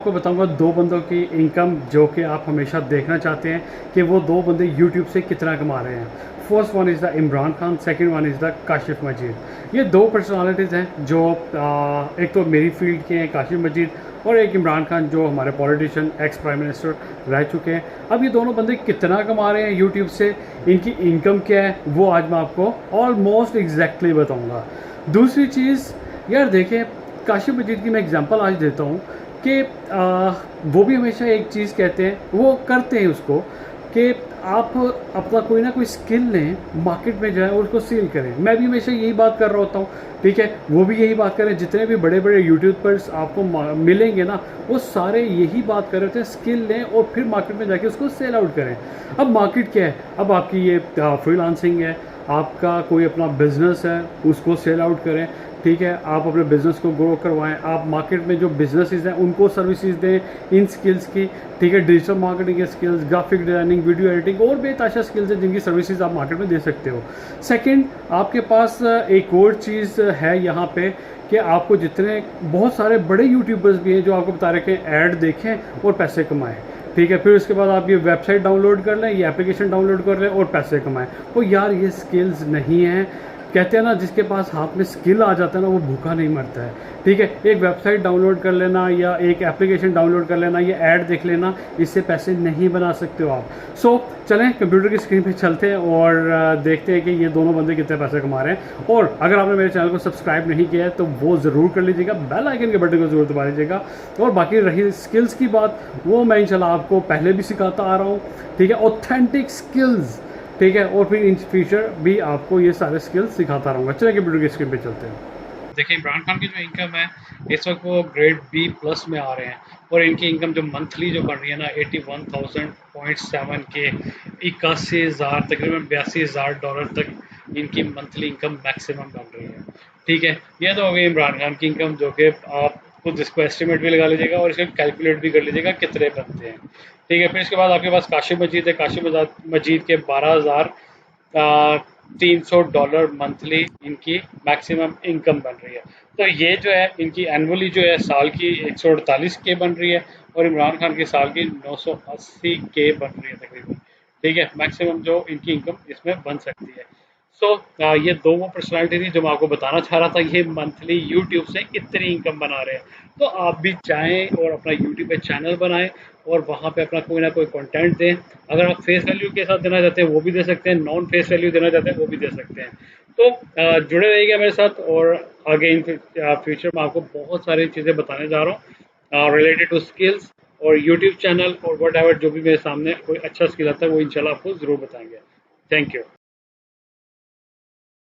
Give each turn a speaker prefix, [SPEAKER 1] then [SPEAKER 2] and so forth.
[SPEAKER 1] आपको बताऊंगा दो बंदों की इनकम जो कि आप हमेशा देखना चाहते हैं कि वो दो बंदे यूट्यूब से कितना कमा रहे हैं। First one is the Imran Khan, second one is the Kashif Majeed. ये दो पर्सनालिटीज़ हैं जो एक तो मेरी फील्ड के हैं काशिफ मजीद, और एक इमरान खान जो हमारे पॉलिटिशियन एक्स प्राइम मिनिस्टर रह चुके हैं। अब ये दोनों बंदे कितना कमा रहे हैं यूट्यूब से, इनकी इनकम क्या है, वो आज मैं आपको ऑलमोस्ट एग्जैक्टली बताऊँगा। दूसरी चीज़ यार देखें, काशिफ मजीद की मैं एग्जांपल आज देता हूँ कि वो भी हमेशा एक चीज़ कहते हैं, वो करते हैं उसको कि आप अपना कोई ना कोई स्किल लें, मार्केट में जाएं और उसको सेल करें। मैं भी हमेशा यही बात कर रहा होता हूँ, ठीक है, वो भी यही बात करें। जितने भी बड़े बड़े यूट्यूबर्स आपको मिलेंगे ना, वो सारे यही बात कर रहे थे, स्किल लें और फिर मार्केट में जाके उसको सेल आउट करें। अब मार्केट क्या है, अब आपकी ये फ्रीलांसिंग है, आपका कोई अपना बिजनेस है, उसको सेल आउट करें, ठीक है, आप अपने बिज़नेस को ग्रो करवाएं, आप मार्केट में जो बिजनेसेस हैं उनको सर्विसेज दें इन स्किल्स की, ठीक है, डिजिटल मार्केटिंग के skills, graphic designing, video editing और बेताशा स्किल्स हैं जिनकी सर्विसेज आप मार्केट में दे सकते हो। सेकंड, आपके पास एक और चीज़ है यहाँ पे कि आपको जितने बहुत सारे बड़े यूट्यूबर्स भी हैं जो आपको बता रहे हैं ऐड देखें और पैसे कमाएं, ठीक है, फिर उसके बाद आप ये वेबसाइट डाउनलोड कर लें, ये एप्लीकेशन डाउनलोड कर लें और पैसे कमाएं। वो यार ये स्किल्स नहीं हैं। कहते हैं ना, जिसके पास हाथ में स्किल आ जाता है ना, वो भूखा नहीं मरता है, ठीक है। एक वेबसाइट डाउनलोड कर लेना या एक एप्लीकेशन डाउनलोड कर लेना, ये ऐड देख लेना, इससे पैसे नहीं बना सकते हो आप। चलें कंप्यूटर की स्क्रीन पे चलते हैं और देखते हैं कि ये दोनों बंदे कितने पैसे कमा रहे हैं। और अगर आपने मेरे चैनल को सब्सक्राइब नहीं किया है तो वो ज़रूर कर लीजिएगा, बेल आइकन के बटन को ज़रूर दबा लीजिएगा। और बाकी रही स्किल्स की बात, वो मैं इंशाल्लाह आपको पहले भी सिखाता आ रहा हूँ, ठीक है, ऑथेंटिक स्किल्स, ठीक है, और फिर इन फ्यूचर भी आपको ये सारे स्किल्स सिखाता रहूँगा। चलिए कंप्यूटर की स्क्रीन पे चलते हैं। देखिए इमरान खान की जो इनकम है इस वक्त वो ग्रेड बी प्लस में आ रहे हैं, और इनकी इनकम जो मंथली जो बन रही है ना 81,000.7 के, 81,000 तकरीबन $82,000 तक इनकी मंथली इनकम मैक्सिमम बन रही है, ठीक है। ये तो हो गई इमरान खान की इनकम, जो कि आप खुद इसको एस्टिमेट भी लगा लीजिएगा और इसको कैलकुलेट भी कर लीजिएगा कितने बनते हैं, ठीक है। फिर इसके बाद आपके पास काशिफ मजीद है, काशिफ मजीद के $12,300 मंथली इनकी मैक्सिमम इनकम बन रही है। तो ये जो है इनकी एनुअली जो है साल की 148K बन रही है, और इमरान खान की साल की 980K बन रही है तकरीबन, ठीक है, मैक्सिमम जो इनकी इनकम इसमें बन सकती है। ये दो वो पर्सनालिटी थी जो मैं आपको बताना चाह रहा था, ये मंथली यूट्यूब से कितनी इनकम बना रहे हैं। तो आप भी चाहें और अपना यूट्यूब पे चैनल बनाएं और वहाँ पे अपना कोई ना कोई कंटेंट दें। अगर आप फेस वैल्यू के साथ देना चाहते हैं वो भी दे सकते हैं, नॉन फेस वैल्यू देना चाहते हैं वो भी दे सकते हैं। तो जुड़े रहिएगा मेरे साथ, और आगे इन फ्यूचर में आपको बहुत सारी चीज़ें बताने जा रहा हूँ रिलेटेड टू स्किल्स और यूट्यूब चैनल और वट एवर जो भी मेरे सामने कोई अच्छा स्किल आता है वो इंशाल्लाह आपको ज़रूर बताएंगे। Thank you.